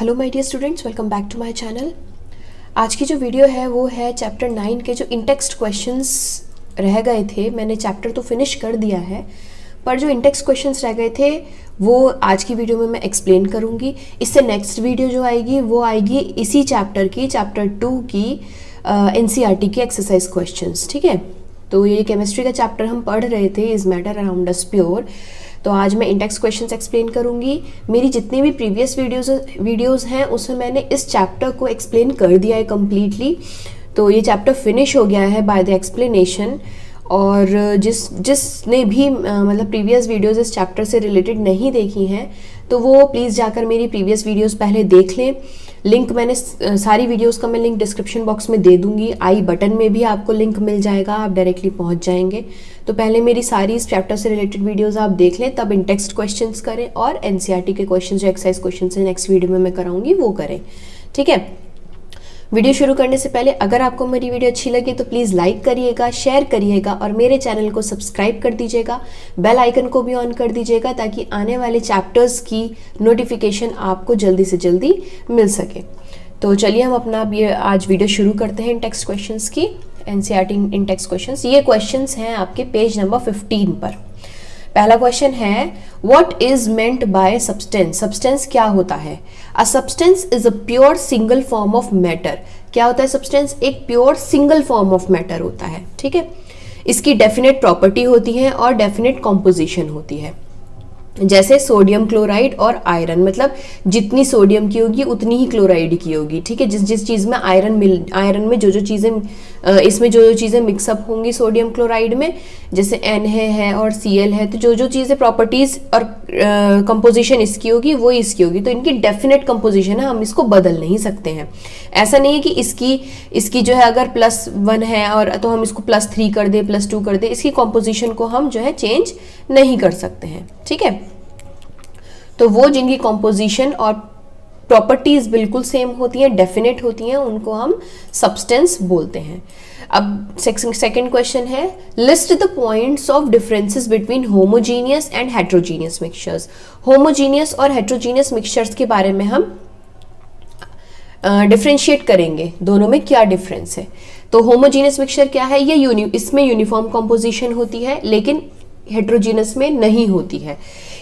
Hello my dear students, welcome back to my channel. आज की जो वीडियो है वो है चैप्टर 9 के जो इंटेक्स्ट क्वेश्चंस रह गए थे। मैंने चैप्टर तो फिनिश कर दिया है, पर जो इंटेक्स्ट क्वेश्चंस रह गए थे वो आज की वीडियो में मैं एक्सप्लेन करूँगी। इससे नेक्स्ट वीडियो जो आएगी वो आएगी इसी चैप्टर की, चैप्टर 2 की एनसीईआरटी की एक्सरसाइज क्वेश्चंस। ठीक है, तो ये केमिस्ट्री का चैप्टर हम पढ़ रहे थे, is matter around us pure. तो आज मैं इंटेक्स्ट क्वेश्चंस एक्सप्लेन करूंगी। मेरी जितनी भी प्रीवियस वीडियोस हैं उसमें मैंने इस चैप्टर को एक्सप्लेन कर दिया है कम्प्लीटली। तो ये चैप्टर फिनिश हो गया है बाय द एक्सप्लेनेशन। और जिसने भी मतलब प्रीवियस वीडियोस इस चैप्टर से रिलेटेड नहीं देखी हैं तो वो प्लीज़ जाकर मेरी प्रीवियस वीडियोस पहले देख लें। लिंक मैंने सारी वीडियोस का मैं लिंक डिस्क्रिप्शन बॉक्स में दे दूंगी, आई बटन में भी आपको लिंक मिल जाएगा, आप डायरेक्टली पहुंच जाएंगे। तो पहले मेरी सारी इस चैप्टर से रिलेटेड वीडियोस आप देख लें, तब इंटेक्स्ट क्वेश्चंस करें और एनसीईआरटी के क्वेश्चन जो एक्सरसाइज क्वेश्चन है नेक्स्ट वीडियो में मैं कराऊंगी वो करें। ठीक है, वीडियो शुरू करने से पहले अगर आपको मेरी वीडियो अच्छी लगी तो प्लीज़ लाइक करिएगा, शेयर करिएगा और मेरे चैनल को सब्सक्राइब कर दीजिएगा। बेल आइकन को भी ऑन कर दीजिएगा ताकि आने वाले चैप्टर्स की नोटिफिकेशन आपको जल्दी से जल्दी मिल सके। तो चलिए हम अपना ये आज वीडियो शुरू करते हैं इंटेक्स्ट क्वेश्चंस की, एनसीईआरटी इंटेक्स्ट क्वेश्चंस। ये क्वेश्चंस हैं आपके पेज नंबर 15 पर। पहला क्वेश्चन है, what is meant by substance? Substance क्या होता है? A substance is a pure single form of matter. क्या होता है सब्सटेंस? एक pure single form of matter होता है। ठीक है, इसकी डेफिनेट प्रॉपर्टी होती है और डेफिनेट कॉम्पोजिशन होती है। जैसे सोडियम क्लोराइड और आयरन, मतलब जितनी सोडियम की होगी उतनी ही क्लोराइड की होगी। ठीक है, जिस चीज़ में आयरन में जो चीज़ें इसमें जो चीज़ें मिक्सअप होंगी सोडियम क्लोराइड में, जैसे एन है और Cl है, तो जो चीज़ें प्रॉपर्टीज़ और कंपोजिशन इसकी होगी वो इसकी होगी। तो इनकी डेफिनेट कंपोजिशन है, हम इसको बदल नहीं सकते हैं। ऐसा नहीं है कि इसकी जो है अगर +1 है और तो हम इसको +3 कर दें, +2 कर दें। इसकी कंपोजिशन को हम जो है चेंज नहीं कर सकते हैं। ठीक है, तो वो जिनकी कॉम्पोजिशन और प्रॉपर्टीज बिल्कुल सेम होती हैं, डेफिनेट होती हैं, उनको हम सब्सटेंस बोलते हैं। अब सेकंड क्वेश्चन है, list the points of differences between homogeneous and heterogeneous mixtures. Homogeneous और हेट्रोजीनियस मिक्सचर्स के बारे में हम डिफरेंशिएट करेंगे, दोनों में क्या डिफरेंस है। तो होमोजीनियस मिक्सचर क्या है? ये इसमें यूनिफॉर्म कॉम्पोजिशन होती है, लेकिन हेट्रोजीनियस में नहीं होती है।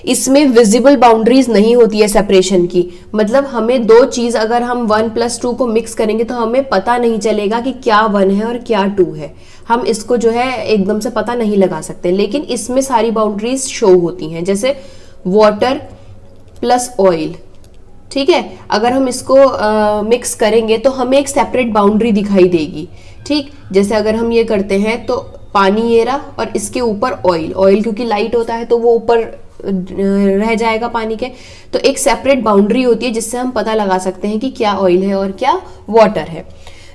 इसमें विजिबल बाउंड्रीज नहीं होती है सेपरेशन की, मतलब हमें दो चीज अगर हम 1 + 2 को मिक्स करेंगे तो हमें पता नहीं चलेगा कि क्या 1 है और क्या 2 है। हम इसको जो है एकदम से पता नहीं लगा सकते, लेकिन इसमें सारी बाउंड्रीज शो होती हैं। जैसे वाटर प्लस ऑयल, ठीक है, अगर हम इसको मिक्स करेंगे तो हमें एक सेपरेट बाउंड्री दिखाई देगी। ठीक, जैसे अगर हम ये करते हैं तो पानी ये रहा और इसके ऊपर ऑयल क्योंकि लाइट होता है तो वो ऊपर रह जाएगा पानी के, तो एक सेपरेट बाउंड्री होती है जिससे हम पता लगा सकते हैं कि क्या ऑयल है और क्या वाटर है।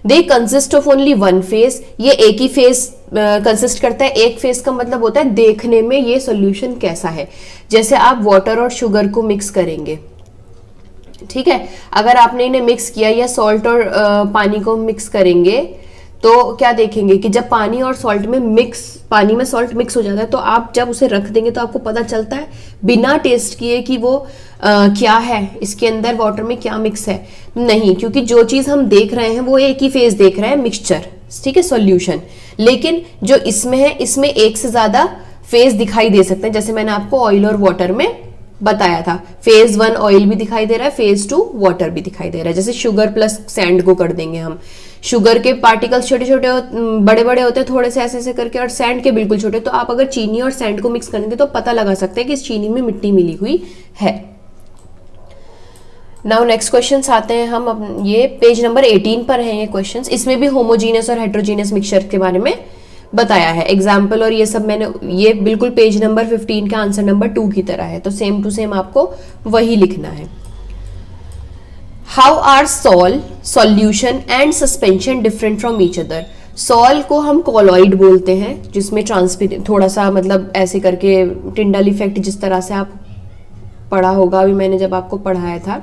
They consist of only 1 phase. ये एक ही फेज कंसिस्ट करता है। एक फेज का मतलब होता है देखने में ये सोल्यूशन कैसा है। जैसे आप वाटर और शुगर को मिक्स करेंगे, ठीक है, अगर आपने इन्हें मिक्स किया या सॉल्ट और पानी को मिक्स करेंगे तो क्या देखेंगे कि जब पानी और सॉल्ट में पानी में सॉल्ट मिक्स हो जाता है तो आप जब उसे रख देंगे तो आपको पता चलता है बिना टेस्ट किए कि वो क्या है, इसके अंदर वाटर में क्या मिक्स है। नहीं, क्योंकि जो चीज हम देख रहे हैं वो एक ही फेज देख रहे हैं, मिक्सचर, ठीक है, सॉल्यूशन। लेकिन जो इसमें है, इसमें एक से ज्यादा फेज दिखाई दे सकते हैं। जैसे मैंने आपको ऑयल और वाटर में बताया था, फेज 1 ऑयल भी दिखाई दे रहा है, फेज 2 वाटर भी दिखाई दे रहा है। जैसे शुगर प्लस सैंड को कर देंगे हम, शुगर के पार्टिकल्स छोटे छोटे बड़े बड़े होते हैं थोड़े से ऐसे करके, और सैंड के बिल्कुल छोटे। तो आप अगर चीनी और सैंड को मिक्स करेंगे तो पता लगा सकते हैं कि इस चीनी में मिट्टी मिली हुई है। नाउ नेक्स्ट क्वेश्चंस आते हैं हम ये पेज नंबर 18 पर हैं ये क्वेश्चंस। इसमें भी होमोजीनियस और हेट्रोजीनियस मिक्सचर के बारे में बताया है, एग्जाम्पल और ये सब मैंने, ये बिल्कुल पेज नंबर 15 का आंसर नंबर 2 की तरह है, तो सेम टू सेम आपको वही लिखना है। How are solution and suspension different from each other? Sol को हम कॉलॉइड बोलते हैं, जिसमें ट्रांसपेरेंट थोड़ा सा, मतलब ऐसे करके टिंडल इफेक्ट जिस तरह से आप पढ़ा होगा अभी मैंने जब आपको पढ़ाया था,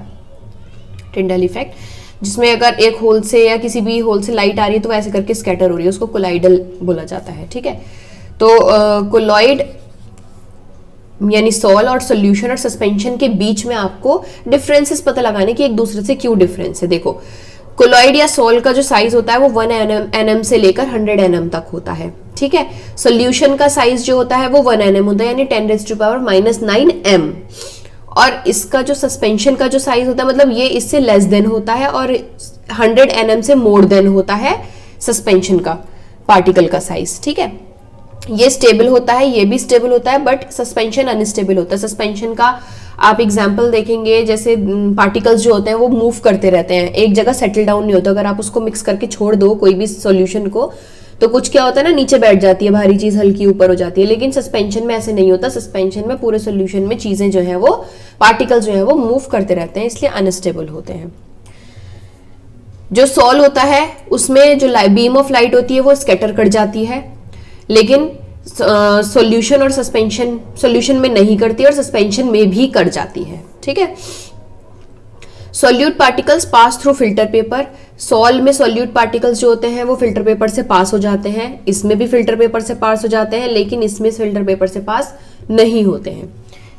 टिंडल इफेक्ट, जिसमें अगर एक होल से या किसी भी होल से लाइट आ रही है तो ऐसे करके स्कैटर हो रही है, उसको कोलाइडल बोला जाता है। ठीक है, तो कोलॉइड यानी सॉल और सोल्यूशन और सस्पेंशन के बीच में आपको डिफरेंसेस पता लगाने की एक दूसरे से क्यों डिफरेंस है। देखो, कोलॉइड या सॉल का जो साइज होता है वो 1 nm से लेकर 100 nm तक होता है, ठीक है। सोल्यूशन का साइज जो होता है वो 1 nm होता है, यानी 10⁻⁹ m। और इसका जो सस्पेंशन का जो साइज होता है, मतलब ये इससे लेस देन होता है और 100 nm से मोर देन होता है सस्पेंशन का पार्टिकल का साइज, ठीक है। ये स्टेबल होता है, ये भी स्टेबल होता है, बट सस्पेंशन अनस्टेबल होता है। सस्पेंशन का आप एग्जाम्पल देखेंगे, जैसे पार्टिकल्स जो होते हैं वो मूव करते रहते हैं, एक जगह सेटल डाउन नहीं होता। अगर आप उसको मिक्स करके छोड़ दो कोई भी सॉल्यूशन को, तो कुछ क्या होता है ना, नीचे बैठ जाती है, भारी चीज हल्की ऊपर हो जाती है। लेकिन सस्पेंशन में ऐसे नहीं होता। सस्पेंशन में पूरे सॉल्यूशन में चीजें जो है वो, पार्टिकल जो है वो मूव करते रहते हैं, इसलिए अनस्टेबल होते हैं। जो सॉल होता है उसमें जो बीम ऑफ लाइट होती है वो स्कैटर कर जाती है, लेकिन सॉल्यूशन और सस्पेंशन सॉल्यूशन में नहीं करती और सस्पेंशन में भी कर जाती है, ठीक है। Solute particles pass through filter paper. Sol में सॉल्यूट पार्टिकल्स जो होते हैं वो फिल्टर पेपर से पास हो जाते हैं, इसमें भी फिल्टर पेपर से पास हो जाते हैं, लेकिन इसमें फिल्टर पेपर से पास नहीं होते हैं।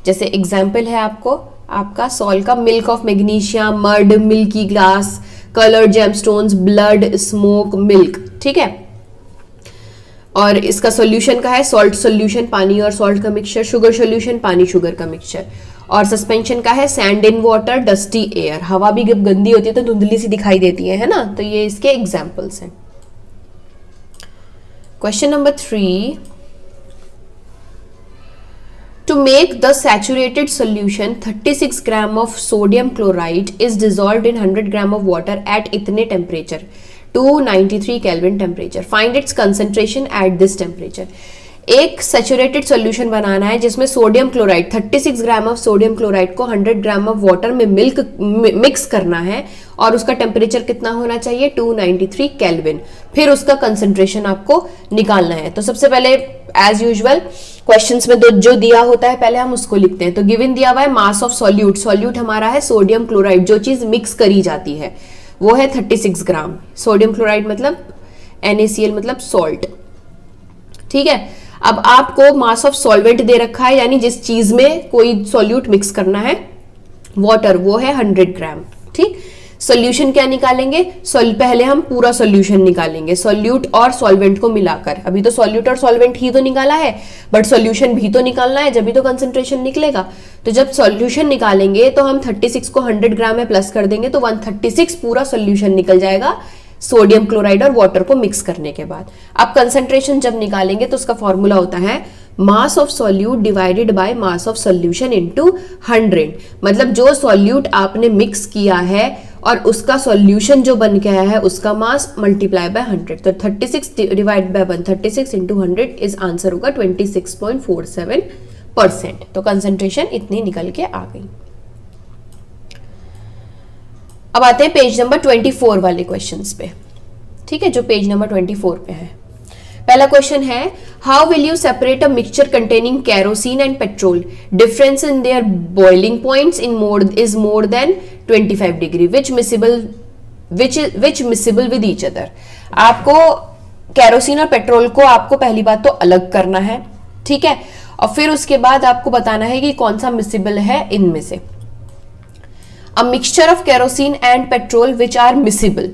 जैसे एग्जाम्पल है आपका सॉल का milk of magnesia, mud, milky glass, coloured gemstones, blood, smoke, milk, ठीक है। और इसका सॉल्यूशन का है सॉल्ट सॉल्यूशन, पानी और सॉल्ट का मिक्सचर, शुगर सॉल्यूशन, पानी शुगर का मिक्सचर। और सस्पेंशन का है sand in water, dusty air. हवा भी जब गंदी होती है तो धुंधली सी दिखाई देती है ना, तो ये इसके एग्जाम्पल्स हैं। Question number 3, to make the saturated solution 36 gram of sodium chloride is dissolved in 100 gram of water at इतने temperature 293 Kelvin temperature. Find its concentration at this temperature. एक सैचुरेटेड सॉल्यूशन बनाना है जिसमें sodium chloride 36 gram of sodium chloride को 100 gram of water में mix करना है और उसका टेम्परेचर कितना होना चाहिए 293 केल्विन। फिर उसका कंसंट्रेशन आपको निकालना है। तो सबसे पहले एज यूजुअल क्वेश्चंस में जो दिया होता है पहले हम उसको लिखते हैं। तो गिवन दिया हुआ है मास ऑफ सॉल्यूट, सॉल्यूट हमारा है सोडियम क्लोराइड, जो चीज मिक्स करी जाती है वो है 36 ग्राम। सोडियम क्लोराइड मतलब NaCl मतलब सॉल्ट, ठीक है। अब आपको मास ऑफ सॉल्वेंट दे रखा है, यानी जिस चीज में कोई सॉल्यूट मिक्स करना है, वाटर, वो है 100 ग्राम, ठीक। सॉल्यूशन क्या निकालेंगे, पहले हम पूरा सॉल्यूशन निकालेंगे, सॉल्यूट और सॉल्वेंट को मिलाकर। अभी तो सॉल्यूट और सॉल्वेंट ही तो निकाला है, बट सॉल्यूशन भी तो निकालना है, जब भी तो कंसंट्रेशन निकलेगा। तो जब सॉल्यूशन निकालेंगे तो हम 36 को 100 ग्राम में प्लस कर देंगे तो 136 पूरा सॉल्यूशन निकल जाएगा सोडियम क्लोराइड और वाटर को मिक्स करने के बाद। अब कंसंट्रेशन जब निकालेंगे तो उसका फॉर्मूला होता है mass of solute divided by mass of solution into 100। मतलब जो सॉल्यूट आपने मिक्स किया है और उसका सॉल्यूशन जो बन के आया है उसका मास मल्टीप्लाई बाय 100। तो 36 divide by 136 into 100 is answer होगा 26.47%। तो कंसंट्रेशन इतनी निकल के आ गई। अब आते हैं पेज नंबर 24 वाले क्वेश्चंस पे, ठीक है, जो पेज नंबर 24 पे है। पहला क्वेश्चन है how will you separate a mixture containing kerosene and petrol, difference in their boiling points is more than 25 degree, which miscible with each other. आपको केरोसिन और पेट्रोल को आपको पहली बात तो अलग करना है, ठीक है, और फिर उसके बाद आपको बताना है कि कौन सा मिसिबल है इनमें से। A mixture of kerosene and petrol which are miscible,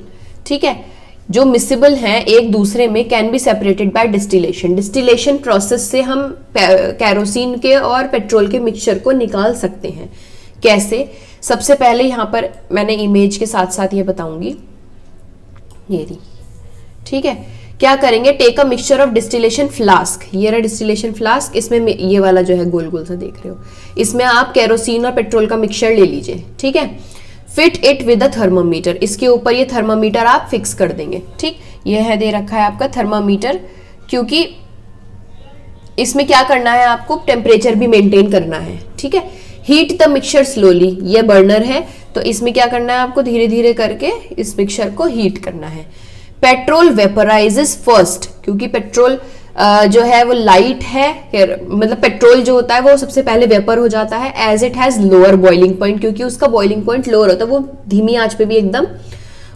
ठीक है, जो मिसिबल हैं एक दूसरे में can be separated by distillation. Distillation process से हम केरोसिन के और पेट्रोल के मिक्सचर को निकाल सकते हैं। कैसे? सबसे पहले यहाँ पर मैंने इमेज के साथ साथ ये बताऊंगी, ये रही, ठीक है। क्या करेंगे, take a mixture of distillation flask, ये रहा डिस्टिलेशन फ्लास्क, इसमें ये वाला जो है गोल गोल सा देख रहे हो, इसमें आप केरोसिन और पेट्रोल का मिक्सचर ले लीजिए, ठीक है। Fit it with a thermometer, इसके ऊपर ये थर्मोमीटर आप फिक्स कर देंगे, ठीक। ये है दे रखा है आपका थर्मोमीटर, क्योंकि इसमें क्या करना है, आपको टेम्परेचर भी मेंटेन करना है, ठीक है। हीट द मिक्सचर स्लोली, ये बर्नर है तो इसमें क्या करना है, आपको धीरे धीरे करके इस मिक्सचर को हीट करना है। पेट्रोल वेपराइजेस फर्स्ट, क्योंकि पेट्रोल जो है वो लाइट है, मतलब पेट्रोल जो होता है वो सबसे पहले वेपर हो जाता है as it has lower boiling point, क्योंकि उसका बॉइलिंग पॉइंट लोअर होता है, वो धीमी आंच पे भी एकदम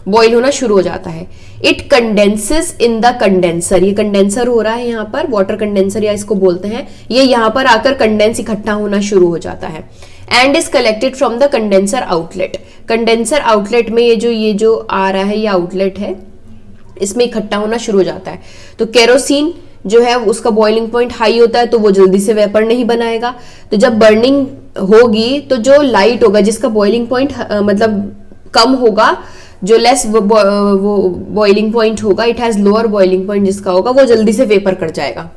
बॉईल होना शुरू हो जाता है। It condenses in the condenser, ये कंडेंसर हो रहा है यहाँ पर, वाटर कंडेंसर या इसको बोलते हैं, ये यहाँ पर आकर कंडेंस इकट्ठा होना शुरू हो जाता है। And is collected from the condenser outlet, condenser outlet में ये जो आ रहा है ये आउटलेट है, इसमें इकट्ठा होना शुरू हो जाता है। तो केरोसिन जो है उसका बॉइलिंग पॉइंट हाई होता है तो वो जल्दी से वेपर नहीं बनाएगा, तो जब बर्निंग होगी तो जो लाइट होगा जिसका बॉइलिंग पॉइंट मतलब कम होगा, जो लेस वो बॉइलिंग पॉइंट होगा, it has lower boiling point जिसका होगा, वो जल्दी से वेपर कर जाएगा,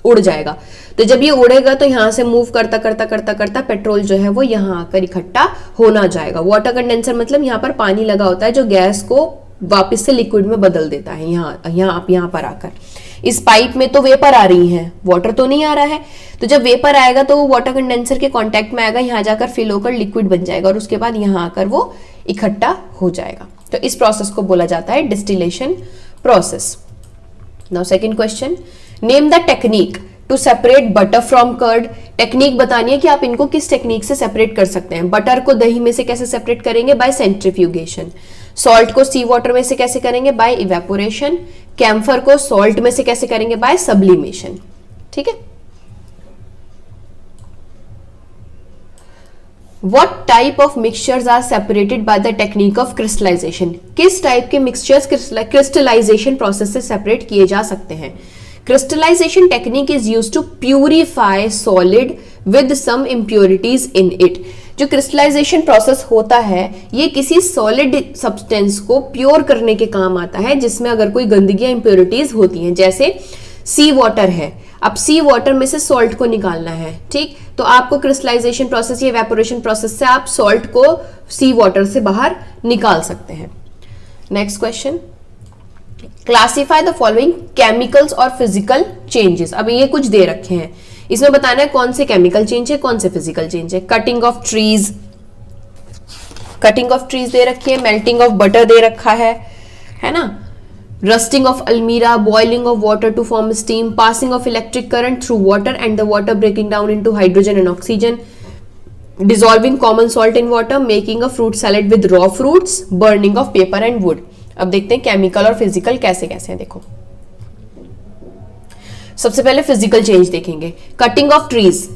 उड़ जाएगा। तो जब ये उड़ेगा तो यहाँ से मूव करता करता करता करता पेट्रोल जो है वो यहाँ आकर इकट्ठा होना जाएगा। वाटर कंडेंसर मतलब यहाँ पर पानी लगा होता है जो गैस को वापस से लिक्विड में बदल देता है। यहाँ पर आकर इस पाइप में तो वेपर आ रही है, वाटर तो नहीं आ रहा है, तो जब वेपर आएगा तो वो वाटर कंडेंसर के कांटेक्ट में आएगा, यहाँ जाकर फिल होकर लिक्विड बन जाएगा और उसके बाद यहाँ आकर वो इकट्ठा हो जाएगा। तो इस प्रोसेस को बोला जाता है distillation process. Now second question, name the technique to separate butter from curd. Technique बतानी है कि आप इनको किस टेक्निक से सेपरेट कर सकते हैं। बटर को दही में से कैसे सेपरेट करेंगे? Bye centrifugation. सॉल्ट को सी वाटर में से कैसे करेंगे? By evaporation. कैम्फर को सॉल्ट में से कैसे करेंगे? By sublimation. ठीक है। What type of mixtures are separated by the technique of crystallization? किस टाइप के मिक्सचर्स क्रिस्टलाइजेशन प्रोसेस से सेपरेट किए जा सकते हैं? Crystallisation technique is used to purify solid with some impurities in it. जो क्रिस्टलाइजेशन प्रोसेस होता है ये किसी सॉलिड सब्सटेंस को प्योर करने के काम आता है जिसमें अगर कोई गंदगी इम्प्योरिटीज होती हैं। जैसे सी वाटर है, अब सी वाटर में से सॉल्ट को निकालना है, ठीक, तो आपको क्रिस्टलाइजेशन प्रोसेस या इवेपोरेशन प्रोसेस से आप सॉल्ट को सी वाटर से बाहर निकाल सकते हैं। Next question, classify the following chemicals और फिजिकल चेंजेस। अब ये कुछ दे रखे हैं, इसमें बताना है कौन से केमिकल चेंज है, कौन से फिजिकल चेंज है। कटिंग ऑफ ट्रीज दे रखी है, मेल्टिंग ऑफ बटर दे रखा है ना, रस्टिंग ऑफ अलमीरा, boiling of water to form steam, passing of electric current through water and the water breaking down into hydrogen and oxygen, dissolving common salt in water, making a fruit salad with raw fruits, burning of paper and wood. अब देखते हैं chemical और physical कैसे कैसे हैं। देखो सबसे पहले फिजिकल चेंज देखेंगे। कटिंग ऑफ ट्रीज,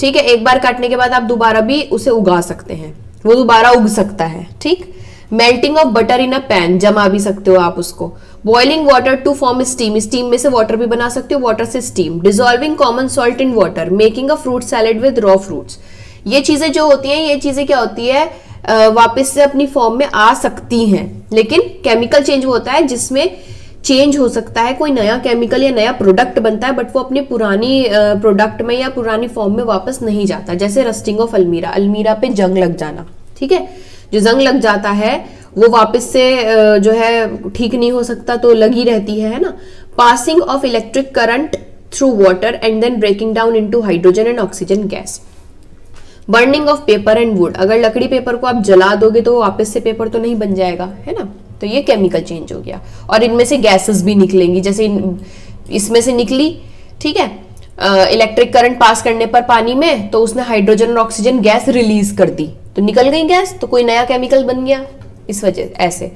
ठीक है, एक बार काटने के बाद आप दोबारा भी उसे उगा सकते हैं, वो दोबारा उग सकता है, ठीक। Melting of butter in a pan, जमा भी सकते हो आप उसको। Boiling water to form steam, steam में से वाटर भी बना सकते हो, वाटर से steam. Dissolving common salt in water, making a fruit salad with raw fruits. ये चीजें जो होती हैं, ये चीजें क्या होती है, वापस से अपनी फॉर्म में आ सकती हैं, लेकिन केमिकल चेंज वो होता है जिसमें चेंज हो सकता है, कोई नया केमिकल या नया प्रोडक्ट बनता है बट वो अपनी पुरानी प्रोडक्ट में या पुरानी फॉर्म में वापस नहीं जाता। जैसे रस्टिंग ऑफ अलमीरा, अलमीरा पे जंग लग जाना, ठीक है, जो जंग लग जाता है वो वापस से जो है ठीक नहीं हो सकता, तो लगी रहती है ना। Passing of electric current through water and then breaking down into hydrogen and oxygen gas. Burning of paper and wood, अगर लकड़ी पेपर को आप जला दोगे तो वापस से पेपर तो नहीं बन जाएगा, है ना, तो ये केमिकल चेंज हो गया। और इनमें से गैसेस भी निकलेंगी, जैसे इसमें से निकली, ठीक है, इलेक्ट्रिक करंट पास करने पर पानी में तो उसने हाइड्रोजन और ऑक्सीजन गैस रिलीज कर दी, तो निकल गई गैस, तो कोई नया केमिकल बन गया, इस वजह ऐसे।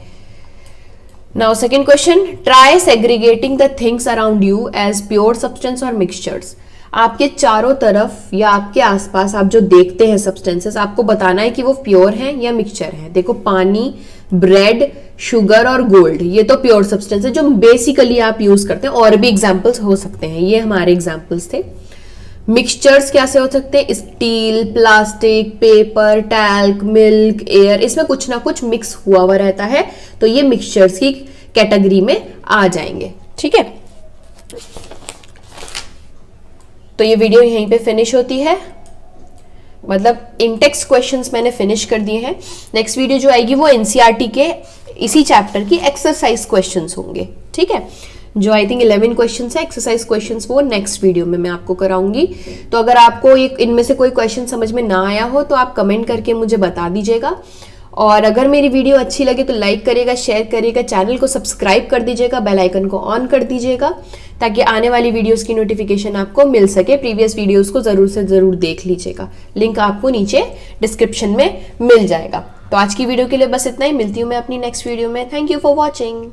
Now second question, try segregating the things around you as pure substance और मिक्सचर्स। आपके चारों तरफ या आपके आसपास आप जो देखते हैं सब्सटेंसेस, आपको बताना है कि वो प्योर हैं या मिक्सचर हैं। देखो पानी, ब्रेड, शुगर और गोल्ड, ये तो प्योर सब्सटेंस है जो बेसिकली आप यूज करते हैं, और भी एग्जांपल्स हो सकते हैं, ये हमारे एग्जांपल्स थे। मिक्सचर्स कैसे हो सकते हैं, steel, plastic, paper, talc, milk, air, इसमें कुछ ना कुछ मिक्स हुआ रहता है, तो ये मिक्सचर्स की कैटेगरी में आ जाएंगे, ठीक है। तो ये वीडियो यहीं पे फिनिश होती है, मतलब इंटेक्स क्वेश्चंस मैंने फिनिश कर दिए हैं। नेक्स्ट वीडियो जो आएगी वो एनसीईआरटी के इसी चैप्टर की एक्सरसाइज क्वेश्चंस होंगे, ठीक है, जो आई थिंक 11 क्वेश्चंस है, एक्सरसाइज क्वेश्चंस, वो नेक्स्ट वीडियो में मैं आपको कराऊंगी। तो अगर आपको इनमें से कोई क्वेश्चन समझ में ना आया हो तो आप कमेंट करके मुझे बता दीजिएगा, और अगर मेरी वीडियो अच्छी लगे तो लाइक करिएगा, शेयर करिएगा, चैनल को सब्सक्राइब कर दीजिएगा, बेल आइकन को ऑन कर दीजिएगा ताकि आने वाली वीडियोस की नोटिफिकेशन आपको मिल सके। प्रीवियस वीडियोस को जरूर से जरूर देख लीजिएगा, लिंक आपको नीचे डिस्क्रिप्शन में मिल जाएगा। तो आज की वीडियो के लिए बस इतना ही, मिलती हूँ मैं अपनी नेक्स्ट वीडियो में। Thank you for watching.